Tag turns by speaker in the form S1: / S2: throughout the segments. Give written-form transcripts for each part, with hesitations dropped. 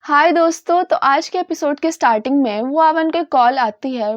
S1: हाय दोस्तों, तो आज के एपिसोड के स्टार्टिंग में वो अवन को कॉल आती है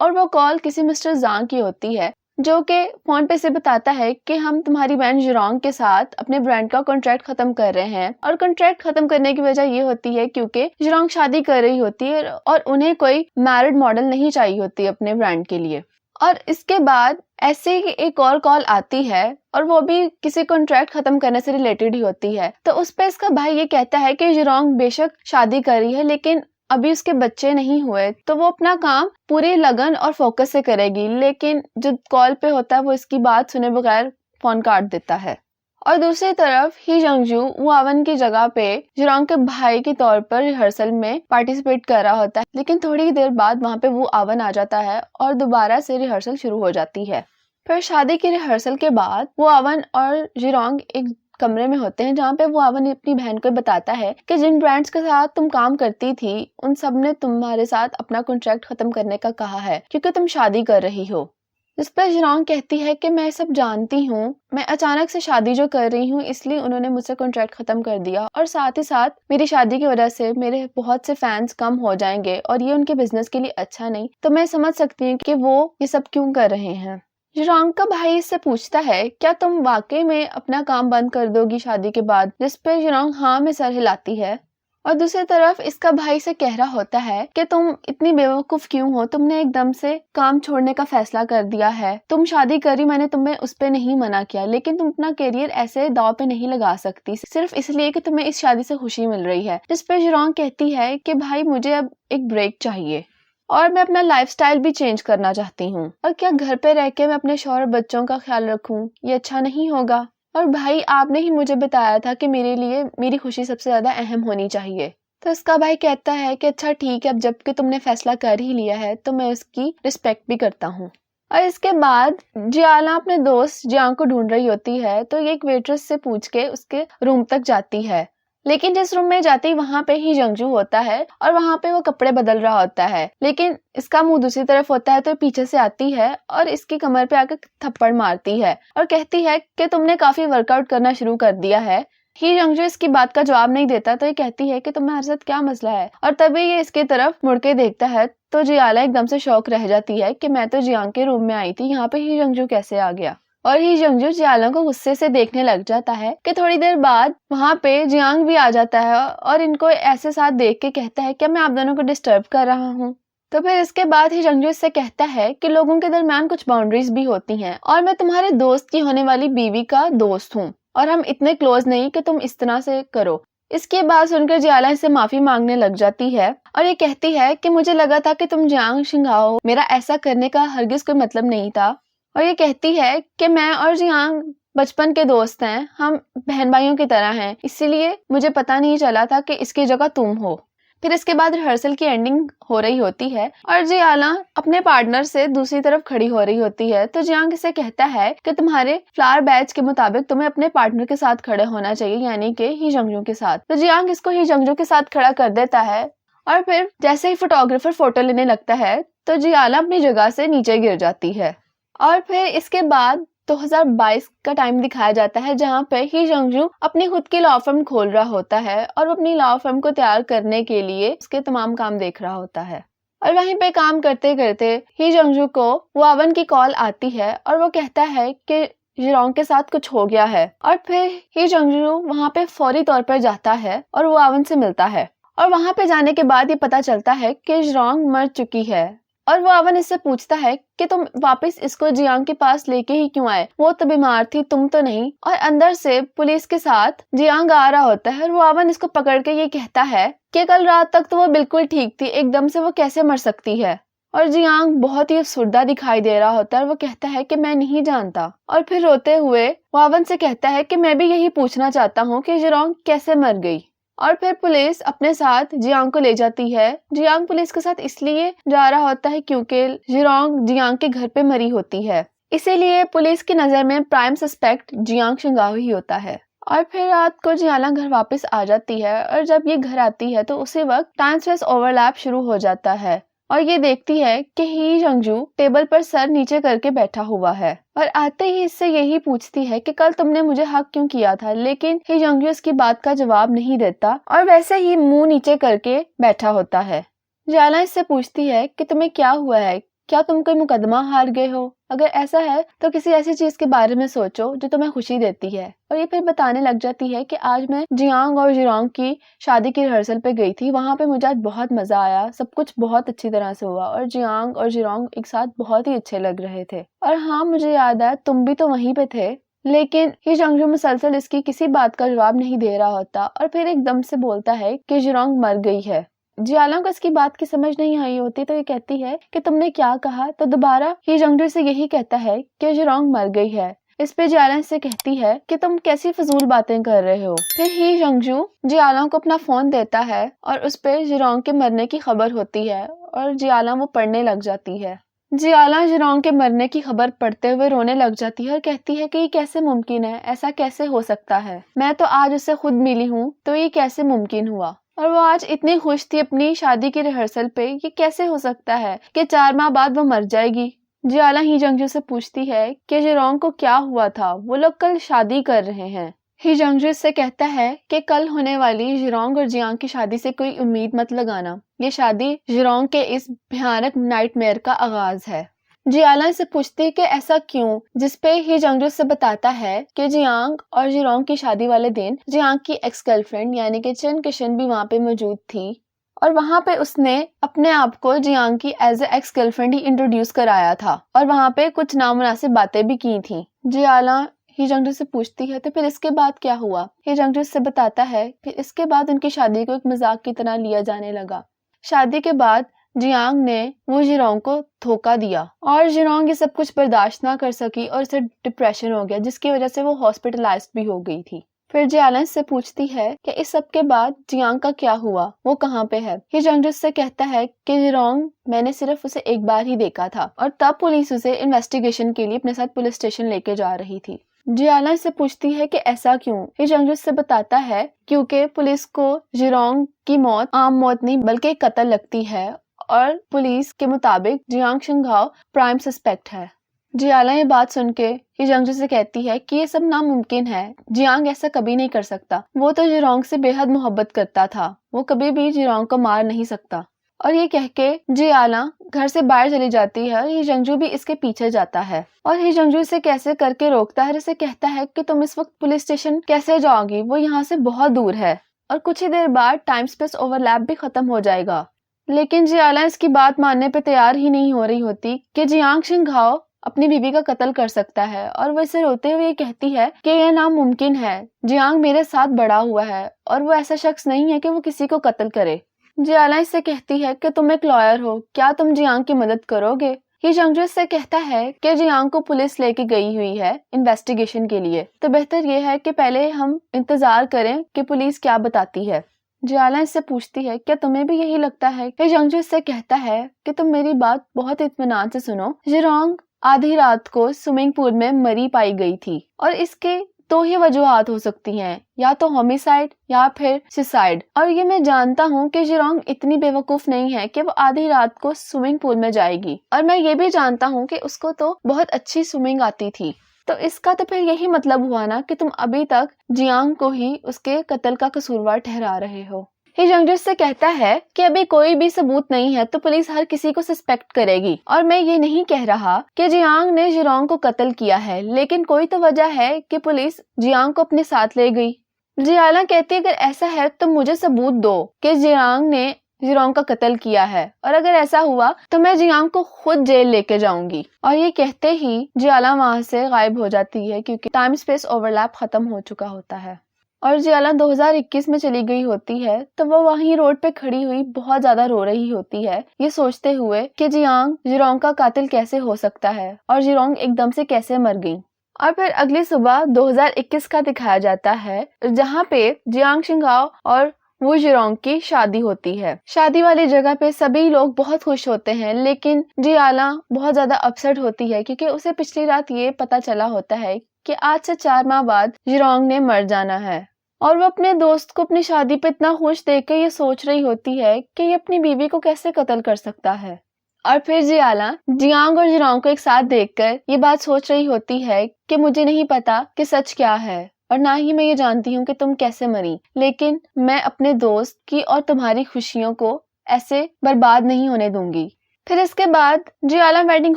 S1: और वो कॉल किसी मिस्टर जांग की होती है जो कि फोन पे से बताता है कि हम तुम्हारी बहन जुरोंग के साथ अपने ब्रांड का कॉन्ट्रैक्ट खत्म कर रहे हैं। और कॉन्ट्रैक्ट खत्म करने की वजह ये होती है क्योंकि जुरोंग शादी कर रही होती है और उन्हें कोई मैरिड मॉडल नहीं चाहिए होती अपने ब्रांड के लिए। और इसके बाद ऐसे ही एक और कॉल आती है और वो भी किसी कॉन्ट्रैक्ट खत्म करने से रिलेटेड ही होती है। तो उस पे इसका भाई ये कहता है कि जुरोंग बेशक शादी कर रही है लेकिन अभी उसके बच्चे नहीं हुए, तो वो अपना काम पूरी लगन और फोकस से करेगी। लेकिन जो कॉल पे होता है वो इसकी बात सुने बगैर फोन काट देता है। और दूसरी तरफ ही जंगजू वो अवन की जगह पे जुरोंग के भाई के तौर पर रिहर्सल में पार्टिसिपेट कर रहा होता है, लेकिन थोड़ी देर बाद वहाँ पे वो अवन आ जाता है और दोबारा से रिहर्सल शुरू हो जाती है। फिर शादी की रिहर्सल के बाद वो अवन और जुरोंग एक कमरे में होते हैं जहाँ पे वो अवन अपनी बहन को बताता है कि जिन ब्रांड्स के साथ तुम काम करती थी उन सब ने तुम्हारे साथ अपना कॉन्ट्रैक्ट खत्म करने का कहा है क्योंकि तुम शादी कर रही हो। इस पर जुरोंग कहती है कि मैं सब जानती हूँ, मैं अचानक से शादी जो कर रही हूँ इसलिए उन्होंने मुझसे कॉन्ट्रैक्ट खत्म कर दिया और साथ ही साथ मेरी शादी की वजह से मेरे बहुत से फैंस कम हो जाएंगे और ये उनके बिजनेस के लिए अच्छा नहीं। तो मैं समझ सकती हूँ कि वो ये सब क्यों कर रहे हैं। जुरोंग का भाई इससे पूछता है क्या तुम वाकई में अपना काम बंद कर दोगी शादी के बाद, जिस पे जुरोंग हाँ में सर हिलाती है। और दूसरी तरफ इसका भाई से कह रहा होता है कि तुम इतनी बेवकूफ क्यों हो, तुमने एकदम से काम छोड़ने का फैसला कर दिया है। तुम शादी करी, मैंने तुम्हें उस पे नहीं मना किया, लेकिन तुम अपना करियर ऐसे दांव पे नहीं लगा सकती सिर्फ इसलिए कि तुम्हें इस शादी से खुशी मिल रही है। जिस पे जुरोंग कहती है कि भाई मुझे अब एक ब्रेक चाहिए और मैं अपना लाइफस्टाइल भी चेंज करना चाहती हूँ। और क्या घर पे रह के मैं अपने शौहर बच्चों का ख्याल रखूं, ये अच्छा नहीं होगा। और भाई आपने ही मुझे बताया था कि मेरे लिए मेरी खुशी सबसे ज्यादा अहम होनी चाहिए। तो इसका भाई कहता है कि अच्छा ठीक है, अब जबकि तुमने फैसला कर ही लिया है तो मैं उसकी रिस्पेक्ट भी करता हूँ। और इसके बाद जियाला अपने दोस्त जियांग को ढूंढ रही होती है तो ये एक वेट्रेस से पूछ के उसके रूम तक जाती है, लेकिन जिस रूम में जाती वहां पे ही जंगजू होता है और वहां पे वो कपड़े बदल रहा होता है, लेकिन इसका मुंह दूसरी तरफ होता है तो पीछे से आती है और इसकी कमर पे आकर थप्पड़ मारती है और कहती है कि तुमने काफी वर्कआउट करना शुरू कर दिया है। ही जंगजू इसकी बात का जवाब नहीं देता तो ये कहती है कि तुम्हारे साथ क्या मसला है। और तभी ये इसकी तरफ मुड़ के देखता है तो जियाला एकदम से शॉक रह जाती है कि मैं तो जियांग के रूम में आई थी, यहाँ पे ही जंगजू कैसे आ गया। और ही जंगजू जियाला को गुस्से से देखने लग जाता है कि थोड़ी देर बाद वहाँ पे जियांग भी आ जाता है और इनको ऐसे साथ देख के कहता है क्या मैं आप दोनों को डिस्टर्ब कर रहा हूँ। तो फिर इसके बाद ही जंगजू इससे कहता है कि लोगों के दरमियान कुछ बाउंड्रीज भी होती हैं और मैं तुम्हारे दोस्त की होने वाली बीवी का दोस्त हूँ और हम इतने क्लोज नहीं कि तुम इस तरह से करो। इसके बाद सुनकर जियाला इससे माफी मांगने लग जाती है और ये कहती है कि मुझे लगा था कि तुम जियांग शिंगाओ, मेरा ऐसा करने का हरगिज कोई मतलब नहीं था। और ये कहती है कि मैं और जियांग बचपन के दोस्त हैं, हम बहन भाइयों की तरह हैं, इसीलिए मुझे पता नहीं चला था कि इसकी जगह तुम हो। फिर इसके बाद रिहर्सल की एंडिंग हो रही होती है और जियाला अपने पार्टनर से दूसरी तरफ खड़ी हो रही होती है तो जियांग इसे कहता है कि तुम्हारे फ्लावर बैच के मुताबिक तुम्हें अपने पार्टनर के साथ खड़े होना चाहिए, यानी कि ही जंगजू के साथ। तो जियांग इसको ही जंगजू के साथ खड़ा कर देता है और फिर जैसे ही फोटोग्राफर फोटो लेने लगता है तो जियाला अपनी जगह से नीचे गिर जाती है। और फिर इसके बाद 2022 का टाइम दिखाया जाता है जहाँ पे ही जंगजू अपनी खुद की लॉ फर्म खोल रहा होता है और वो अपनी लॉ फर्म को तैयार करने के लिए उसके तमाम काम देख रहा होता है। और वहीं पे काम करते करते ही जंगजू को वो अवन की कॉल आती है और वो कहता है कि जुरोंग के साथ कुछ हो गया है। और फिर ही जंगजू वहाँ पे फौरी तौर पर जाता है और वो अवन से मिलता है और वहाँ पे जाने के बाद ये पता चलता है कि जुरोंग मर चुकी है। और वो अवन इससे पूछता है कि तुम वापस इसको जियांग के पास लेके ही क्यों आए, वो तो बीमार थी, तुम तो नहीं। और अंदर से पुलिस के साथ जियांग आ रहा होता है और वो अवन इसको पकड़ के ये कहता है कि कल रात तक तो वो बिल्कुल ठीक थी, एकदम से वो कैसे मर सकती है। और जियांग बहुत ही अफसुर्दा दिखाई दे रहा होता है और वो कहता है कि मैं नहीं जानता। और फिर रोते हुए वो अवन से कहता है कि मैं भी यही पूछना चाहता हूँ कि जुरोंग कैसे मर गई। और फिर पुलिस अपने साथ जियांग को ले जाती है। जियांग पुलिस के साथ इसलिए जा रहा होता है क्योंकि जुरोंग जियांग के घर पे मरी होती है, इसीलिए पुलिस की नजर में प्राइम सस्पेक्ट जियांग शिंगाओ ही होता है। और फिर रात को जियाला घर वापस आ जाती है और जब ये घर आती है तो उसी वक्त टाइम स्पेस ओवरलैप शुरू हो जाता है और ये देखती है कि ही जंगजू टेबल पर सर नीचे करके बैठा हुआ है और आते ही इससे यही पूछती है कि कल तुमने मुझे हक क्यों किया था, लेकिन ही जंगजू इसकी बात का जवाब नहीं देता और वैसे ही मुंह नीचे करके बैठा होता है। जियाला इससे पूछती है कि तुम्हें क्या हुआ है, क्या तुम कोई मुकदमा हार गए हो? अगर ऐसा है तो किसी ऐसी चीज के बारे में सोचो जो तुम्हें खुशी देती है। और ये फिर बताने लग जाती है कि आज मैं जियांग और जिरोंग की शादी की रिहर्सल पे गई थी, वहां पे मुझे आज बहुत मजा आया, सब कुछ बहुत अच्छी तरह से हुआ और जियांग और जिरोंग एक साथ बहुत ही अच्छे लग रहे थे। और हाँ, मुझे याद है तुम भी तो वहीं पे थे। लेकिन ही जंगजू मुसलसल इसकी किसी बात का जवाब नहीं दे रहा होता और फिर एकदम से बोलता है कि जिरोंग मर गई है। जियाला को इसकी बात की समझ नहीं आई होती तो ये कहती है कि तुमने क्या कहा? तो दोबारा ही जंगजू से यही कहता है कि जिरोंग मर गई है। इस पे जियाला से कहती है कि तुम कैसी फजूल बातें कर रहे हो। फिर ही जंगजू जियाला को अपना फोन देता है और उस पे जिरोंग के मरने की खबर होती है और जियाला वो पढ़ने लग जाती है। जियाला जिरोंग के मरने की खबर पढ़ते हुए रोने लग जाती है और कहती है कि ये कैसे मुमकिन है, ऐसा कैसे हो सकता है? मैं तो आज उससे खुद मिली हूँ, तो ये कैसे मुमकिन हुआ? और वो आज इतनी खुश थी अपनी शादी की रिहर्सल पे, ये कैसे हो सकता है कि 4 माह बाद वो मर जाएगी? जियाला ही जंगजू से पूछती है कि जिरोंग को क्या हुआ था, वो लोग कल शादी कर रहे हैं। ही जंगजू से कहता है कि कल होने वाली जिरोंग और जियांग की शादी से कोई उम्मीद मत लगाना, ये शादी जिरोंग के इस भयानक नाइटमेयर का आगाज है। जियाला से पूछती है कि ऐसा क्यों, जिसपे ही जंगजू से बताता है कि जियांग और जिरोंग की शादी वाले दिन जियांग की एक्स गर्लफ्रेंड यानी कि चिन किशन भी वहां पे मौजूद थी और वहां पे उसने अपने आप को जियांग की एज ए एक्स गर्लफ्रेंड ही इंट्रोड्यूस कराया था और वहां पे कुछ नामुनासिब बातें भी की थी। जियाला ही जंगजू से पूछती है तो फिर इसके बाद क्या हुआ? ही जंगजू से बताता है कि इसके बाद उनकी शादी को एक मजाक की तरह लिया जाने लगा। शादी के बाद जियांग ने वो जिरोंग को धोखा दिया और जिरोंग ये सब कुछ बर्दाश्त ना कर सकी और उसे डिप्रेशन हो गया, जिसकी वजह से वो हॉस्पिटलाइज्ड भी हो गई थी। फिर जियाला से पूछती है कि इस सब के बाद जियांग का क्या हुआ, वो कहाँ पे है? ही जंगजू से कहता है कि जिरोंग मैंने सिर्फ उसे एक बार ही देखा था और तब पुलिस उसे इन्वेस्टिगेशन के लिए अपने साथ पुलिस स्टेशन लेके जा रही थी। जियाला से पूछती है कि ऐसा क्यों? ही जंगजू से बताता है क्योंकि पुलिस को जिरोंग की मौत आम मौत नहीं बल्कि कत्ल लगती है और पुलिस के मुताबिक जियांग शिंगाओ प्राइम सस्पेक्ट है। जियाला ये बात सुन के ही जंगजू से कहती है कि ये सब नामुमकिन है, जियांग ऐसा कभी नहीं कर सकता, वो तो जिरोंग से बेहद मोहब्बत करता था, वो कभी भी जिरोंग को मार नहीं सकता। और ये कह के जियाला घर से बाहर चली जाती है और ही जंगजू भी इसके पीछे जाता है और ही जंगजू इसे कैसे करके रोकता है, इसे कहता है कि तुम इस वक्त पुलिस स्टेशन कैसे जाओगी, वो यहाँ से बहुत दूर है और कुछ ही देर बाद टाइम स्पेस ओवरलैप भी खत्म हो जाएगा। लेकिन जियाला इसकी बात मानने पे तैयार ही नहीं हो रही होती कि जियांग शिंगाओ अपनी बीबी का कत्ल कर सकता है और वो इसे रोते हुए कहती है कि यह नामुमकिन है, जियांग मेरे साथ बड़ा हुआ है और वो ऐसा शख्स नहीं है कि वो किसी को कत्ल करे। जियाला इससे कहती है कि तुम एक लॉयर हो, क्या तुम जियांग की मदद करोगे? ही जंगजू से कहता है कि जियांग को पुलिस लेके गई हुई है इन्वेस्टिगेशन के लिए, तो बेहतर ये है कि पहले हम इंतजार करें कि पुलिस क्या बताती है। जियाला इससे पूछती है क्या तुम्हें भी यही लगता है? ही जंगजू इससे कहता है कि तुम मेरी बात बहुत इत्मीनान से सुनो। जिरोंग आधी रात को स्विमिंग पूल में मरी पाई गई थी और इसके दो ही वजूहात हो सकती हैं, या तो होमिसाइड या फिर सुसाइड। और ये मैं जानता हूँ कि जिरोंग इतनी बेवकूफ नहीं है कि वो आधी रात को स्विमिंग पूल में जाएगी और मैं ये भी जानता हूँ कि उसको तो बहुत अच्छी स्विमिंग आती थी। तो इसका तो फिर यही मतलब हुआ ना कि तुम अभी तक जियांग को ही उसके कत्ल का कसूरवार ठहरा रहे हो। ही जंगजू से कहता है कि अभी कोई भी सबूत नहीं है तो पुलिस हर किसी को सस्पेक्ट करेगी और मैं ये नहीं कह रहा कि जियांग ने जिरोंग को कत्ल किया है, लेकिन कोई तो वजह है कि पुलिस जियांग को अपने साथ ले गई। जियाला कहती है अगर ऐसा है तो मुझे सबूत दो कि जियांग ने जिरोंग का कत्ल किया है और अगर ऐसा हुआ तो मैं जियांग को खुद जेल लेके जाऊंगी। और ये कहते ही जियाला वहां से गायब हो जाती है क्योंकि टाइम स्पेस ओवरलैप खत्म हो चुका होता है और जियाला 2021 में चली गई होती है। तो वो वहीं रोड पे खड़ी हुई बहुत ज्यादा रो रही होती है, ये सोचते हुए कि जियांग जिरोंग का कातिल कैसे हो सकता है और जिरोंग एकदम से कैसे मर गई। और फिर अगली सुबह 2021 का दिखाया जाता है जहाँ पे जियांग शिंगाओ और वू जिरोंग की शादी होती है। शादी वाली जगह पे सभी लोग बहुत खुश होते हैं, लेकिन जियाला बहुत ज्यादा अपसेट होती है क्योंकि उसे पिछली रात ये पता चला होता है कि आज से 4 माह बाद जिरोंग ने मर जाना है और वो अपने दोस्त को अपनी शादी पे इतना खुश देखकर ये सोच रही होती है कि ये अपनी बीवी को कैसे कत्ल कर सकता है। और फिर जियाला जियांग और जिरोंग को एक साथ देखकर ये बात सोच रही होती है कि मुझे नहीं पता कि सच क्या है और ना ही मैं ये जानती हूँ कि तुम कैसे मरी, लेकिन मैं अपने दोस्त की और तुम्हारी खुशियों को ऐसे बर्बाद नहीं होने दूंगी। फिर इसके बाद जियाला वेडिंग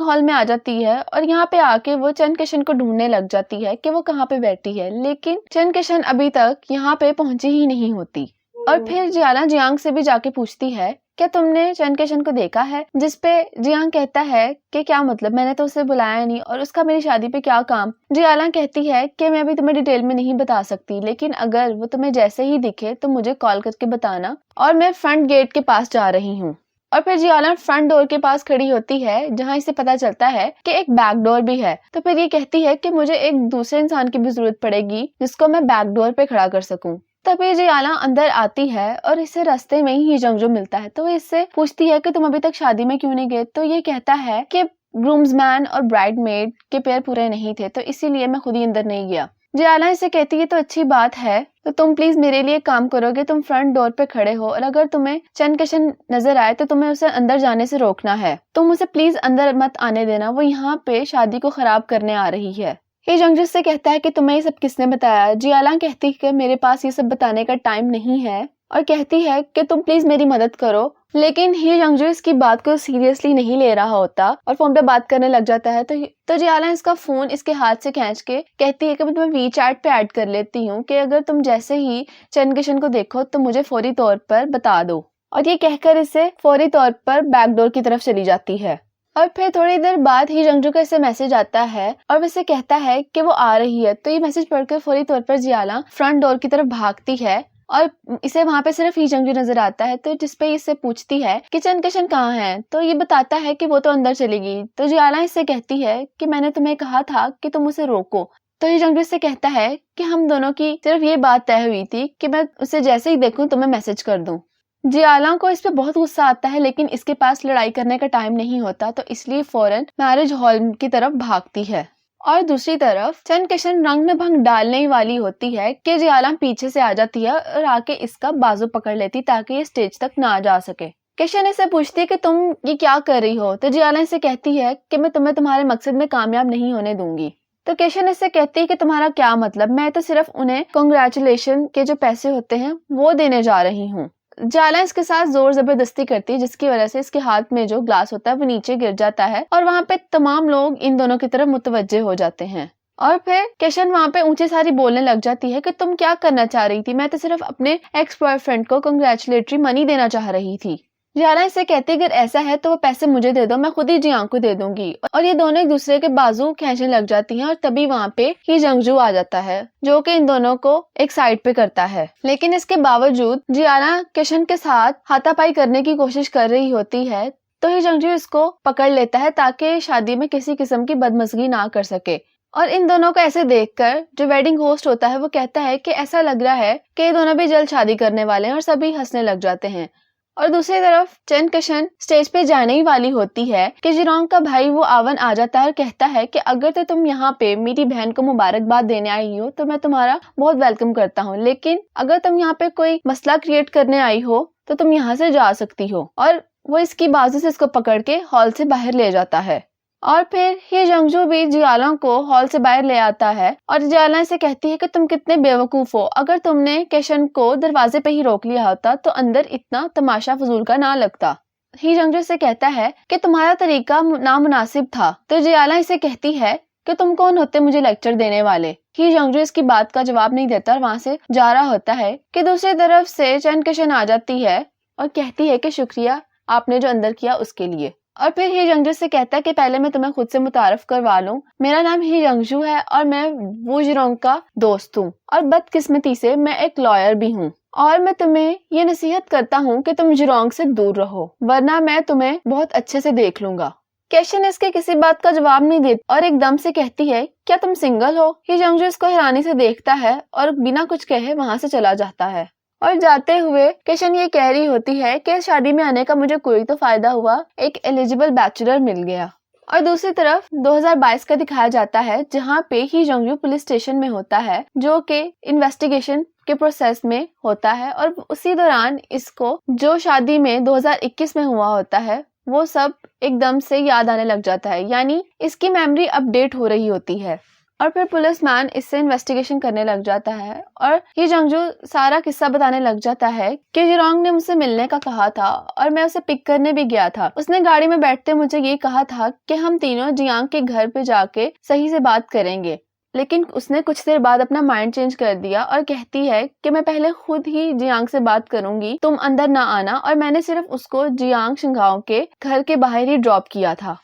S1: हॉल में आ जाती है और यहाँ पे आके वो चन किशन को ढूंढने लग जाती है कि वो कहाँ पे बैठी है, लेकिन चन किशन अभी तक यहाँ पे पहुंची ही नहीं होती। और फिर जियाला जियांग से भी जाके पूछती है क्या तुमने चन किशन को देखा है, जिसपे जियांग कहता है कि क्या मतलब, मैंने तो उसे बुलाया नहीं और उसका मेरी शादी पे क्या काम। जियाला कहती है कि मैं अभी तुम्हें डिटेल में नहीं बता सकती, लेकिन अगर वो तुम्हें जैसे ही दिखे तो मुझे कॉल करके बताना और मैं फ्रंट गेट के पास जा रही हूँ। और फिर जियाला फ्रंट डोर के पास खड़ी होती है जहाँ इसे पता चलता है कि एक बैक डोर भी है। तो फिर ये कहती है कि मुझे एक दूसरे इंसान की भी जरूरत पड़ेगी जिसको मैं बैक डोर पे खड़ा कर सकूं। तभी जियाला अंदर आती है और इसे रास्ते में ही जंगजू मिलता है। तो वो इससे पूछती है कि तुम अभी तक शादी में क्यों नहीं गए। तो ये कहता है कि ग्रूम्समैन और ब्राइडमेड के पेयर पूरे नहीं थे तो इसीलिए मैं खुद ही अंदर नहीं गया। जियाला इसे कहती है तो अच्छी बात है, तो तुम प्लीज मेरे लिए काम करोगे, तुम फ्रंट डोर पे खड़े हो और अगर तुम्हें चन किशन नजर आए तो तुम्हें उसे अंदर जाने से रोकना है, तुम उसे प्लीज अंदर मत आने देना, वो यहाँ पे शादी को खराब करने आ रही है। ये जंगजू से कहता है कि तुम्हें ये सब किसने बताया। जियाला कहती है कि मेरे पास ये सब बताने का टाइम नहीं है और कहती है कि तुम प्लीज मेरी मदद करो, लेकिन ही जंगजू इसकी बात को सीरियसली नहीं ले रहा होता और फोन पे बात करने लग जाता है। तो जियाला इसका फोन इसके हाथ से खींच के कहती है कि मैं तुम्हें वीचैट पे ऐड कर लेती हूँ कि अगर तुम जैसे ही चन किशन को देखो तो मुझे फौरी तौर पर बता दो। और ये कहकर इसे फौरी तौर पर बैकडोर की तरफ चली जाती है। और फिर थोड़ी देर बाद ही जंगजू का इसे मैसेज आता है और वो इसे कहता है कि वो आ रही है। तो ये मैसेज पढ़कर फौरी तौर पर जियाला फ्रंट डोर की तरफ भागती है और इसे वहां पे सिर्फ ही जंगजू नजर आता है। तो जिसपे इससे पूछती है कि चन किशन कहाँ है, तो ये बताता है कि वो तो अंदर चली गई। तो जियाला इससे कहती है कि मैंने तुम्हें कहा था कि तुम उसे रोको। तो ये जंगजू से कहता है कि हम दोनों की सिर्फ ये बात तय हुई थी कि मैं उसे जैसे ही देखूं तो मैं मैसेज कर दूं। जियाला को इस पे बहुत गुस्सा आता है, लेकिन इसके पास लड़ाई करने का टाइम नहीं होता, तो इसलिए फौरन मैरिज हॉल की तरफ भागती है। और दूसरी तरफ चन किशन रंग में भंग डालने वाली होती है कि जियाला पीछे से आ जाती है और आके इसका बाजू पकड़ लेती ताकि ये स्टेज तक ना जा सके। किशन इसे पूछती है कि तुम ये क्या कर रही हो। तो जियाला इसे कहती है कि मैं तुम्हें तुम्हारे मकसद में कामयाब नहीं होने दूंगी। तो किशन इससे कहती है कि तुम्हारा क्या मतलब, मैं तो सिर्फ उन्हें कांग्रेचुलेशन के जो पैसे होते हैं वो देने जा रही हूँ। जियाला इसके साथ जोर जबरदस्ती करती है जिसकी वजह से इसके हाथ में जो ग्लास होता है वो नीचे गिर जाता है और वहाँ पे तमाम लोग इन दोनों की तरफ मुतवज्जे हो जाते हैं। और फिर किशन वहाँ पे ऊंची सारी बोलने लग जाती है कि तुम क्या करना चाह रही थी, मैं तो सिर्फ अपने एक्स बॉयफ्रेंड को कांग्रेचुलेटरी मनी देना चाह रही थी। जियाला इससे कहती है अगर ऐसा है तो वो पैसे मुझे दे दो, मैं खुद ही जियांग को दे दूंगी। और ये दोनों एक दूसरे के बाजू खींचने लग जाती हैं और तभी वहाँ पे ही जंगजू आ जाता है जो कि इन दोनों को एक साइड पे करता है। लेकिन इसके बावजूद जियाला किशन के साथ हाथापाई करने की कोशिश कर रही होती है, तो ही जंगजू इसको पकड़ लेता है ताकि शादी में किसी किस्म की बदमजगी ना कर सके। और इन दोनों को ऐसे देखकर जो वेडिंग होस्ट होता है वो कहता है कि ऐसा लग रहा है कि ये दोनों भी जल्द शादी करने वाले हैं और सभी हंसने लग जाते हैं। और दूसरी तरफ चन किशन स्टेज पे जाने ही वाली होती है कि जिरोंग का भाई वो आवन आ जाता है और कहता है कि अगर तो तुम यहाँ पे मेरी बहन को मुबारकबाद देने आई हो तो मैं तुम्हारा बहुत वेलकम करता हूँ, लेकिन अगर तुम यहाँ पे कोई मसला क्रिएट करने आई हो तो तुम यहाँ से जा सकती हो। और वो इसकी बाजू से इसको पकड़ के हॉल से बाहर ले जाता है। और फिर ये जंगजू भी जियाला को हॉल से बाहर ले आता है और जियाला से कहती है कि तुम कितने बेवकूफ हो, अगर तुमने किशन को दरवाजे पे ही रोक लिया होता तो अंदर इतना तमाशा फजूल का ना लगता। ही जंगजू से कहता है कि तुम्हारा तरीका नामुनासिब था। तो जियाला इसे कहती है कि तुम कौन होते मुझे लेक्चर देने वाले। ही जंगजू इसकी बात का जवाब नहीं देता और वहां से जा रहा होता है कि दूसरी तरफ से चन किशन आ जाती है और कहती है कि शुक्रिया आपने जो अंदर किया उसके लिए। और फिर ही जंगजू से कहता है कि पहले मैं तुम्हें खुद से मुतारफ करवा लूं, मेरा नाम ही जंगजू है और मैं वो जिरोंग का दोस्त हूँ और बदकिस्मती से मैं एक लॉयर भी हूँ और मैं तुम्हें ये नसीहत करता हूँ कि तुम जिरोंग से दूर रहो वरना मैं तुम्हें बहुत अच्छे से देख लूंगा। किशन इसके किसी बात का जवाब नहीं देती और एकदम से कहती है क्या तुम सिंगल हो। ये जंगजू इसको हैरानी से देखता है और बिना कुछ कहे वहां से चला जाता है। और जाते हुए किशन ये कह रही होती है कि शादी में आने का मुझे कोई तो फायदा हुआ, एक एलिजिबल बैचलर मिल गया। और दूसरी तरफ 2022 का दिखाया जाता है जहाँ पे ही जंगजू पुलिस स्टेशन में होता है जो कि इन्वेस्टिगेशन के प्रोसेस में होता है और उसी दौरान इसको जो शादी में 2021 में हुआ होता है वो सब एकदम से याद आने लग जाता है, यानी इसकी मेमोरी अपडेट हो रही होती है। और फिर पुलिसमैन इससे इन्वेस्टिगेशन करने लग जाता है और ये जंगजू सारा किस्सा बताने लग जाता है कि जिरोंग ने मुझसे मिलने का कहा था और मैं उसे पिक करने भी गया था। उसने गाड़ी में बैठते मुझे ये कहा था कि हम तीनों जियांग के घर पे जाके सही से बात करेंगे, लेकिन उसने कुछ देर बाद अपना माइंड चेंज कर दिया और कहती है कि मैं पहले खुद ही जियांग से बात करूंगी, तुम अंदर ना आना। और मैंने सिर्फ उसको जियांग शिंगाओ के घर के बाहर ही ड्रॉप किया था।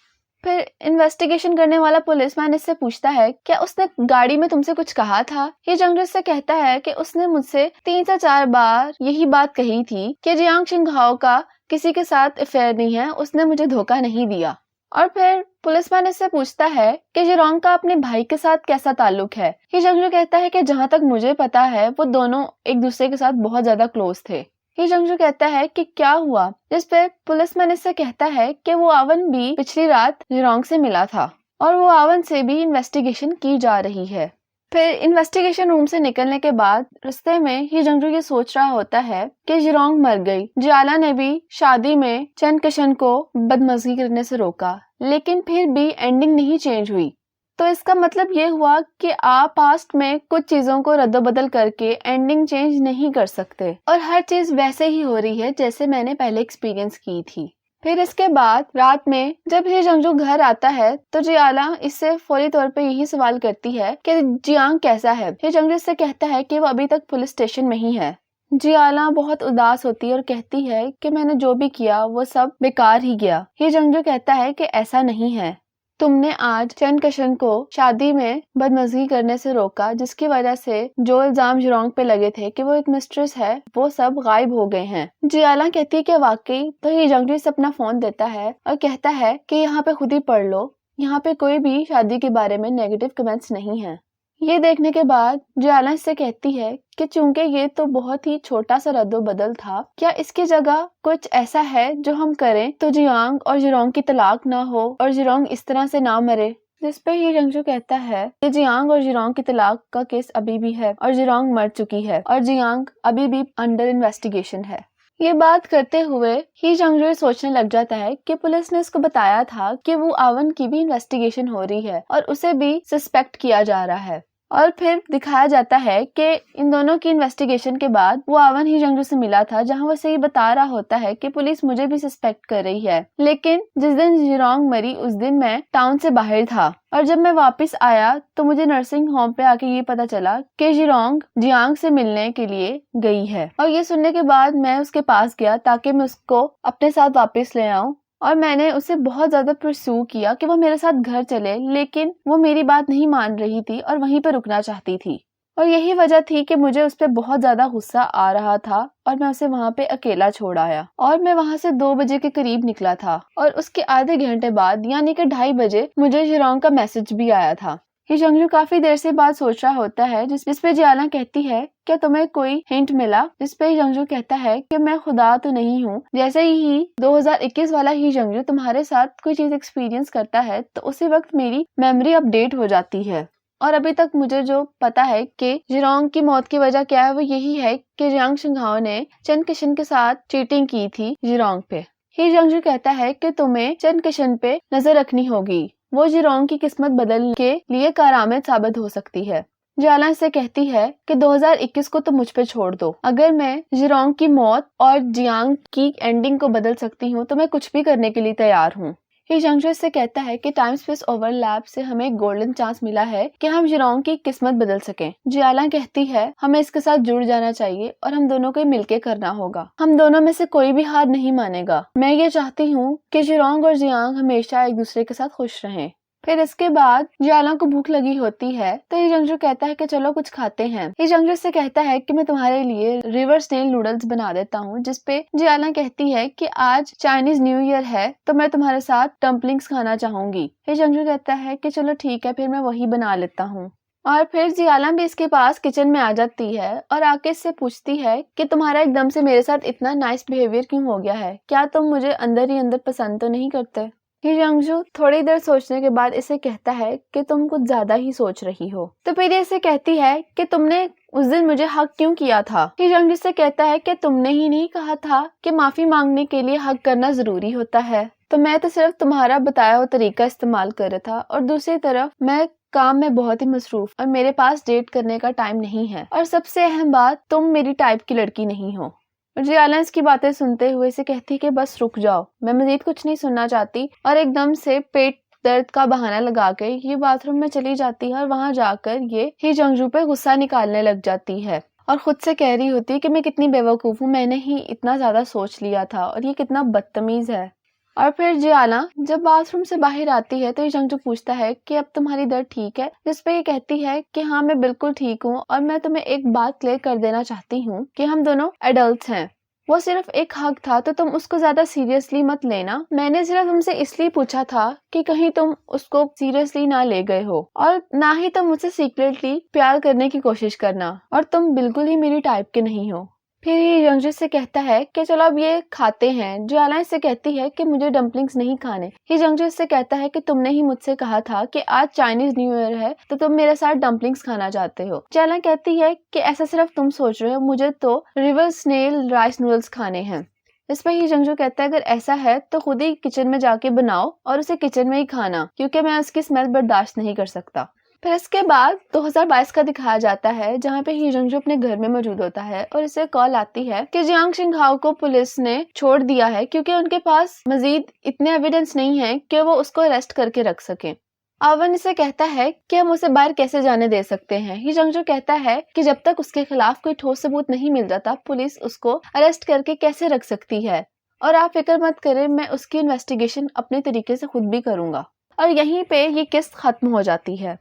S1: फिर इन्वेस्टिगेशन करने वाला पुलिसमैन इससे पूछता है क्या उसने गाड़ी में तुमसे कुछ कहा था। ये जंगजू से कहता है कि उसने मुझसे 3 से 4 बार यही बात कही थी कि जियांग शिंगाओ का किसी के साथ अफेयर नहीं है, उसने मुझे धोखा नहीं दिया। और फिर पुलिसमैन इससे पूछता है कि जिरोंग का अपने भाई के साथ कैसा ताल्लुक है। ये जंगजू कहता है कि जहाँ तक मुझे पता है वो दोनों एक दूसरे के साथ बहुत ज्यादा क्लोज थे। ये जंगजू कहता है कि क्या हुआ, जिस पे पुलिसमैन इससे कहता है कि वो आवन भी पिछली रात जिरोंग से मिला था और वो आवन से भी इन्वेस्टिगेशन की जा रही है। फिर इन्वेस्टिगेशन रूम से निकलने के बाद रास्ते में ये जंगजू ये सोच रहा होता है कि जिरोंग मर गई। जियाला ने भी शादी में चन किशन को बदमज़गी करने से रोका, लेकिन फिर भी एंडिंग नहीं चेंज हुई। तो इसका मतलब ये हुआ कि आप पास्ट में कुछ चीजों को रद्दोबदल करके एंडिंग चेंज नहीं कर सकते और हर चीज वैसे ही हो रही है जैसे मैंने पहले एक्सपीरियंस की थी। फिर इसके बाद रात में जब ये जंगजू घर आता है तो जियाला इससे फौरी तौर पे यही सवाल करती है कि जियांग कैसा है। ये जंगजू इससे कहता है कि वो अभी तक पुलिस स्टेशन में ही है। जियाला बहुत उदास होती है और कहती है कि मैंने जो भी किया वो सब बेकार ही गया। ये जंगजू कहता है कि ऐसा नहीं है, तुमने आज चन किशन को शादी में बदमज़गी करने से रोका, जिसकी वजह से जो इल्जाम जिरोंग पे लगे थे कि वो एक मिस्ट्रेस है वो सब गायब हो गए हैं। जियाला कहती है कि वाकई। तो ये जंगजू से अपना फोन देता है और कहता है कि यहाँ पे खुद ही पढ़ लो, यहाँ पे कोई भी शादी के बारे में नेगेटिव कमेंट्स नहीं है। ये देखने के बाद जियाला इससे कहती है कि चूंकि ये तो बहुत ही छोटा सा रद्दोबदल था, क्या इसकी जगह कुछ ऐसा है जो हम करें तो जियांग और जिरोंग की तलाक ना हो और जिरोंग इस तरह से ना मरे। जिस पे ये जंगजू कहता है कि जियांग और जिरोंग की तलाक का केस अभी भी है और जिरोंग मर चुकी है और जियांग अभी भी अंडर इन्वेस्टिगेशन है। ये बात करते हुए ही जंगजू सोचने लग जाता है कि पुलिस ने इसको बताया था कि वो आवन की भी इन्वेस्टिगेशन हो रही है और उसे भी सस्पेक्ट किया जा रहा है। और फिर दिखाया जाता है कि इन दोनों की इन्वेस्टिगेशन के बाद वो आवन ही जंगजू से मिला था, जहां वो सही बता रहा होता है कि पुलिस मुझे भी सस्पेक्ट कर रही है, लेकिन जिस दिन जिरोंग मरी उस दिन मैं टाउन से बाहर था और जब मैं वापस आया तो मुझे नर्सिंग होम पे आके ये पता चला कि जिरोंग जियांग से मिलने के लिए गई है। और ये सुनने के बाद मैं उसके पास गया ताकि मैं उसको अपने साथ वापस ले आऊं और मैंने उसे बहुत ज्यादा परस्यू किया कि वो मेरे साथ घर चले, लेकिन वो मेरी बात नहीं मान रही थी और वहीं पर रुकना चाहती थी। और यही वजह थी कि मुझे उस पर बहुत ज्यादा गुस्सा आ रहा था और मैं उसे वहां पे अकेला छोड़ आया और मैं वहां से 2 बजे के करीब निकला था और उसके आधे घंटे बाद यानी कि 2:30 बजे मुझे जिरोंग का मैसेज भी आया था। ये जंगजू काफी देर से बात सोच रहा होता है जिस पे जियाला कहती है क्या तुम्हें कोई हिंट मिला, जिस पे जंगजू कहता है कि मैं खुदा तो नहीं हूँ। जैसे ही 2021 वाला ही जंगजू तुम्हारे साथ कोई चीज एक्सपीरियंस करता है तो उसी वक्त मेरी मेमोरी अपडेट हो जाती है और अभी तक मुझे जो पता है कि जिरोंग की मौत की वजह क्या है वो यही है कि जियांग शिंगाओ ने चन किशन के साथ चीटिंग की थी जिरोंग पे। ही जंगजू कहता है कि तुम्हें चन किशन पे नजर रखनी होगी, वो जिरोंग की किस्मत बदलने के लिए कारआमद साबित हो सकती है। जियाला से कहती है कि 2021 को तो मुझ पे छोड़ दो, अगर मैं जिरोंग की मौत और जियांग की एंडिंग को बदल सकती हूँ तो मैं कुछ भी करने के लिए तैयार हूँ। ये जंगजू से कहता है कि टाइम स्पेस ओवरलैप से हमें एक गोल्डन चांस मिला है कि हम जिरोंग की किस्मत बदल सकें। जियाला कहती है हमें इसके साथ जुड़ जाना चाहिए और हम दोनों को मिलके करना होगा, हम दोनों में से कोई भी हार नहीं मानेगा। मैं ये चाहती हूँ कि जिरोंग और जियांग हमेशा एक दूसरे के साथ खुश रहें। फिर इसके बाद जियाला को भूख लगी होती है तो ये जंगजू कहता है कि चलो कुछ खाते हैं। ये जंगजू से कहता है कि मैं तुम्हारे लिए रिवर स्नेल नूडल्स बना देता हूँ, जिसपे जियाला कहती है कि आज चाइनीज न्यू ईयर है तो मैं तुम्हारे साथ डम्पलिंग्स खाना चाहूंगी। ये जंगजू कहता है कि चलो ठीक है, फिर मैं वही बना लेता हूँ। और फिर जियाला भी इसके पास किचन में आ जाती है और आके इससे पूछती है कि तुम्हारा एकदम से मेरे साथ इतना नाइस बिहेवियर क्यों हो गया है, क्या तुम मुझे अंदर ही अंदर पसंद तो नहीं करते। ये जंगजू थोड़ी देर सोचने के बाद इसे कहता है कि तुम कुछ ज्यादा ही सोच रही हो। तो फिर इसे कहती है कि तुमने उस दिन मुझे हक क्यों किया था। ही जंग से कहता है कि तुमने ही नहीं कहा था कि माफी मांगने के लिए हक करना जरूरी होता है, तो मैं तो सिर्फ तुम्हारा बताया हुआ तरीका इस्तेमाल कर रहा था, और दूसरी तरफ मैं काम में बहुत ही मसरूफ और मेरे पास डेट करने का टाइम नहीं है, और सबसे अहम बात, तुम मेरी टाइप की लड़की नहीं हो। जियाला इसकी बातें सुनते हुए इसे कहती कि बस रुक जाओ, मैं मजीद कुछ नहीं सुनना चाहती, और एकदम से पेट दर्द का बहाना लगा के ये बाथरूम में चली जाती है और वहां जाकर ये ही जंगजू पे गुस्सा निकालने लग जाती है और खुद से कह रही होती है कि मैं कितनी बेवकूफ हूँ, मैंने ही इतना ज्यादा सोच लिया था और ये कितना बदतमीज है। और फिर जियाला जब बाथरूम से बाहर आती है तो ये जंगजू पूछता है कि अब तुम्हारी दर्द ठीक है, जिस पे ये कहती है कि हाँ मैं बिल्कुल ठीक हूँ, और मैं तुम्हें एक बात क्लियर कर देना चाहती हूँ कि हम दोनों एडल्ट्स हैं, वो सिर्फ एक हक था तो तुम उसको ज्यादा सीरियसली मत लेना, मैंने सिर्फ तुमसे इसलिए पूछा था कि कहीं तुम उसको सीरियसली ना ले गए हो, और ना ही तुम मुझसे सीक्रेटली प्यार करने की कोशिश करना, और तुम बिल्कुल ही मेरी टाइप के नहीं हो। फिर ये यंगजू से कहता है कि चलो अब ये खाते हैं। जियाला इससे कहती है कि मुझे डम्पलिंग्स नहीं खाने। ही जंगजू इससे कहता है कि तुमने ही मुझसे कहा था कि आज चाइनीज न्यू ईयर है तो तुम मेरे साथ डम्पलिंग्स खाना चाहते हो। जियाला कहती है कि ऐसा सिर्फ तुम सोच रहे हो, मुझे तो रिवर स्नेल राइस नूडल्स खाने हैं। इस पर ही जंगजू कहता है अगर ऐसा है तो खुद ही किचन में जाके बनाओ और उसे किचन में ही खाना, क्योंकि मैं उसकी स्मेल बर्दाश्त नहीं कर सकता। फिर इसके बाद 2022 का दिखाया जाता है जहाँ पे ही जंगजू अपने घर में मौजूद होता है और इसे कॉल आती है कि जियांग शिंगहाओ को पुलिस ने छोड़ दिया है क्योंकि उनके पास मजीद इतने एविडेंस नहीं है कि वो उसको अरेस्ट करके रख सके। आवन इसे कहता है कि हम उसे बाहर कैसे जाने दे सकते हैं। ही जंगजू कहता है कि जब तक उसके खिलाफ कोई ठोस सबूत नहीं मिल जाता पुलिस उसको अरेस्ट करके कैसे रख सकती है, और आप फिक्र मत करें, मैं उसकी इन्वेस्टिगेशन अपने तरीके से खुद भी करूंगा। और यहीं पे ये किस्त खत्म हो जाती है।